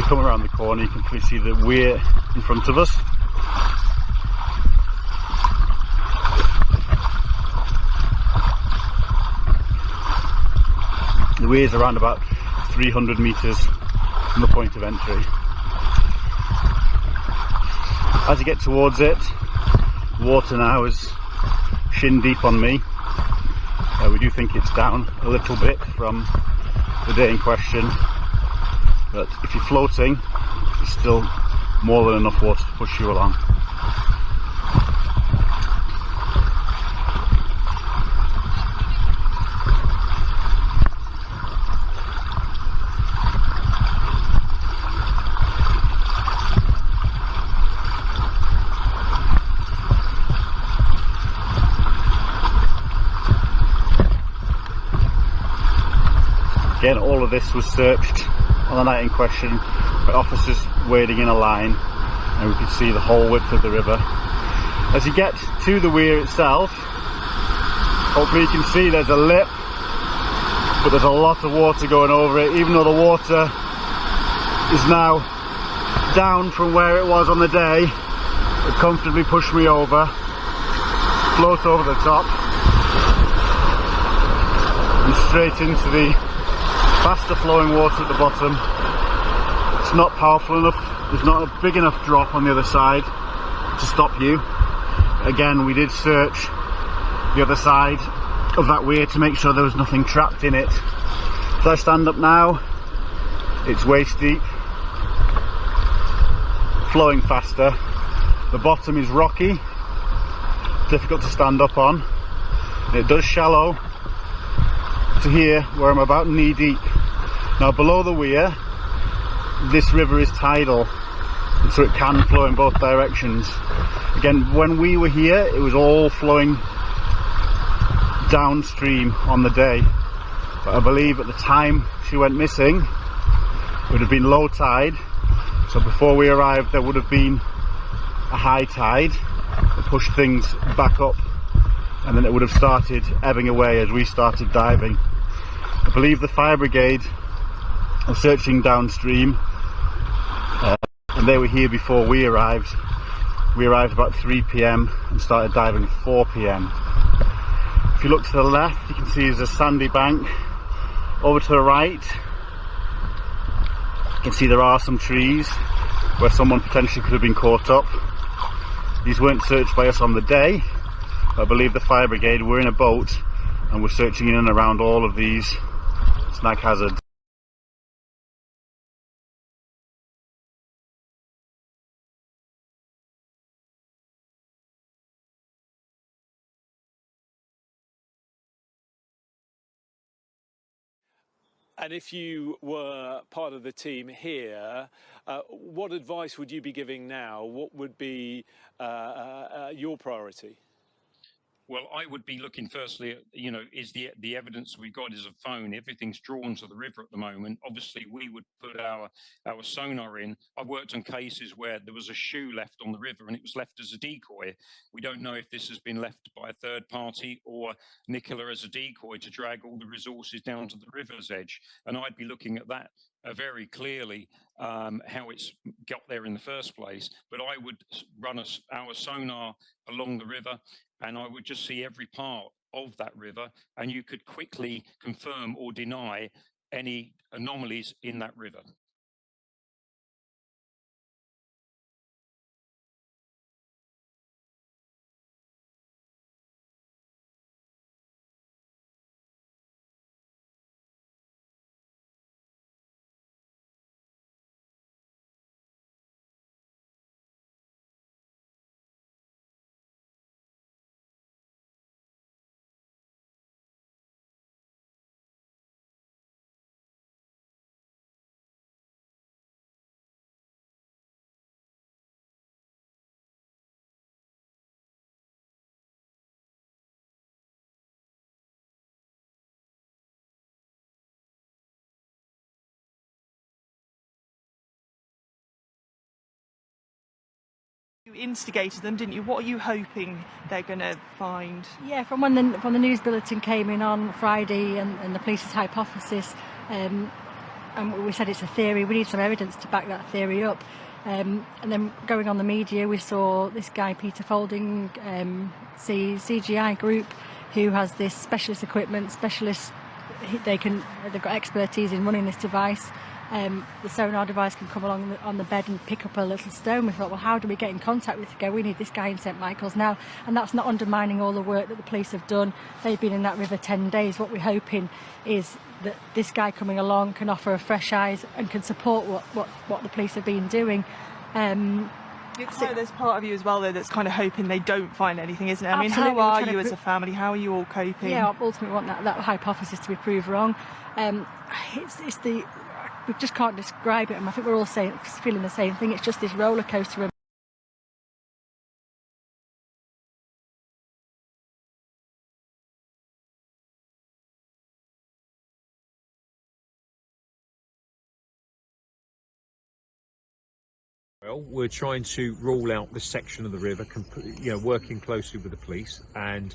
come around the corner, you can clearly see the Wyre in front of us. The Wyre is around about 300 metres from the point of entry. As you get towards it, water now is shin deep on me. We do think it's down a little bit from the day in question, but if you're floating, there's still more than enough water to push you along. Again, all of this was searched on the night in question by officers wading in a line, and we could see the whole width of the river. As you get to the Wyre itself, hopefully you can see there's a lip, but there's a lot of water going over it, even though the water is now down from where it was on the day. It comfortably pushed me over, float over the top, and straight into the faster flowing water at the bottom. It's not powerful enough, there's not a big enough drop on the other side to stop you. Again, we did search the other side of that Wyre to make sure there was nothing trapped in it. As I stand up now, it's waist deep, flowing faster. The bottom is rocky, difficult to stand up on, and it does shallow to here where I'm about knee deep. Now below the Wyre, this river is tidal, and so it can flow in both directions. Again, when we were here, it was all flowing downstream on the day, but I believe at the time she went missing, it would have been low tide, so before we arrived there would have been a high tide that pushed things back up, and then it would have started ebbing away as we started diving. I believe the fire brigade were searching downstream, and they were here before we arrived. We arrived about 3 PM and started diving at 4 PM. If you look to the left, you can see there's a sandy bank. Over to the right, you can see there are some trees where someone potentially could have been caught up. These weren't searched by us on the day, but I believe the fire brigade were in a boat and were searching in and around all of these snag hazards. And if you were part of the team here, what advice would you be giving now? What would be your priority? Well, I would be looking firstly at, is the evidence we've got is a phone. Everything's drawn to the river at the moment. Obviously, we would put our sonar in. I've worked on cases where there was a shoe left on the river and it was left as a decoy. We don't know if this has been left by a third party or Nicola as a decoy to drag all the resources down to the river's edge. And I'd be looking at that very clearly, how it's got there in the first place. But I would run our sonar along the river, and I would just see every part of that river, and you could quickly confirm or deny any anomalies in that river. You instigated them, didn't you? What are you hoping they're going to find? Yeah, from when the news bulletin came in on Friday and the police's hypothesis, and we said it's a theory. We need some evidence to back that theory up. And then going on the media, we saw this guy Peter Folding, CGI Group, who has this specialist equipment, they've got expertise in running this device. The sonar device can come along on the bed and pick up a little stone. We thought, well, how do we get in contact with go? We need this guy in St Michael's now. And that's not undermining all the work that the police have done. They've been in that river 10 days. What we're hoping is that this guy coming along can offer a fresh eyes and can support what the police have been doing. There's part of you as well, though, that's kind of hoping they don't find anything, isn't it? I mean, Absolutely. how are you as a family? How are you all coping? Yeah, ultimately we want that hypothesis to be proved wrong. We just can't describe it, and I think we're all feeling the same thing. It's just this roller coaster. Well, we're trying to rule out this section of the river, working closely with the police, and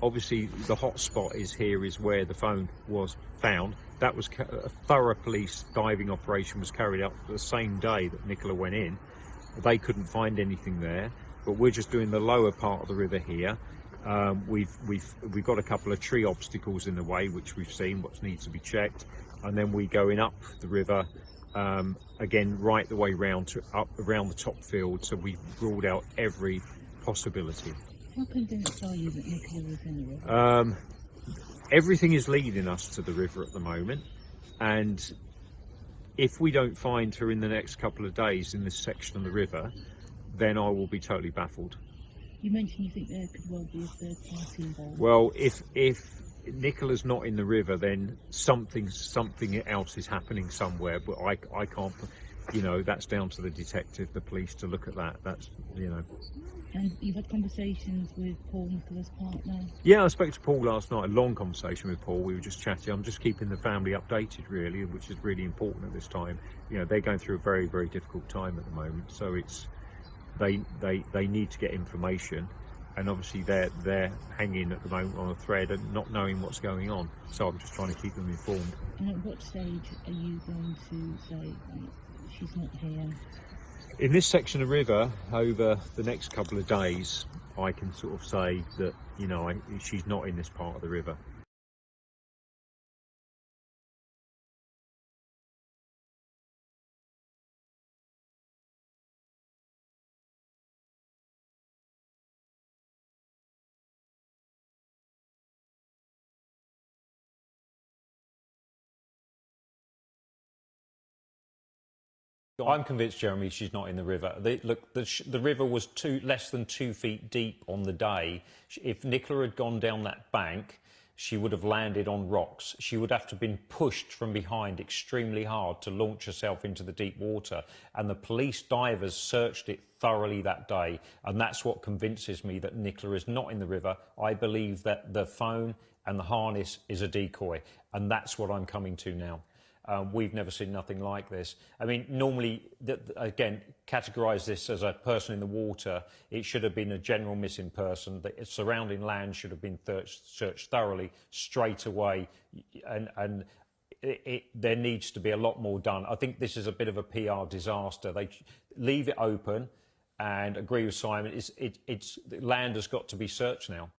obviously the hot spot is where the phone was found. That was a thorough police diving operation was carried out the same day that Nicola went in. They couldn't find anything there, but we're just doing the lower part of the river here. We've got a couple of tree obstacles in the way, which we've seen, what needs to be checked, and then we're going up the river again right the way round up around the top field. So we've ruled out every possibility. How convinced are you that Nicola was in the river? Everything is leading us to the river at the moment, and if we don't find her in the next couple of days in this section of the river, then I will be totally baffled. You mentioned you think there could well be a third party involved. Well, if Nicola's not in the river, then something else is happening somewhere, but I can't, that's down to the detective, the police to look at that. That's, And you've had conversations with Paul, Nicola's partner? Yeah, I spoke to Paul last night, a long conversation with Paul. We were just chatting. I'm just keeping the family updated, really, which is really important at this time. They're going through a very, very difficult time at the moment, so they need to get information, and obviously they're hanging at the moment on a thread and not knowing what's going on. So I'm just trying to keep them informed. And at what stage are you going to say, she's not here? In this section of river, over the next couple of days, I can sort of say that, she's not in this part of the river. I'm convinced, Jeremy, she's not in the river. The river was less than 2 feet deep on the day. If Nicola had gone down that bank, she would have landed on rocks. She would have to have been pushed from behind extremely hard to launch herself into the deep water. And the police divers searched it thoroughly that day. And that's what convinces me that Nicola is not in the river. I believe that the phone and the harness is a decoy. And that's what I'm coming to now. We've never seen nothing like this. I mean, normally, again, categorise this as a person in the water. It should have been a general missing person. The surrounding land should have been searched thoroughly, straight away, and there needs to be a lot more done. I think this is a bit of a PR disaster. They leave it open and agree with Simon. The land has got to be searched now.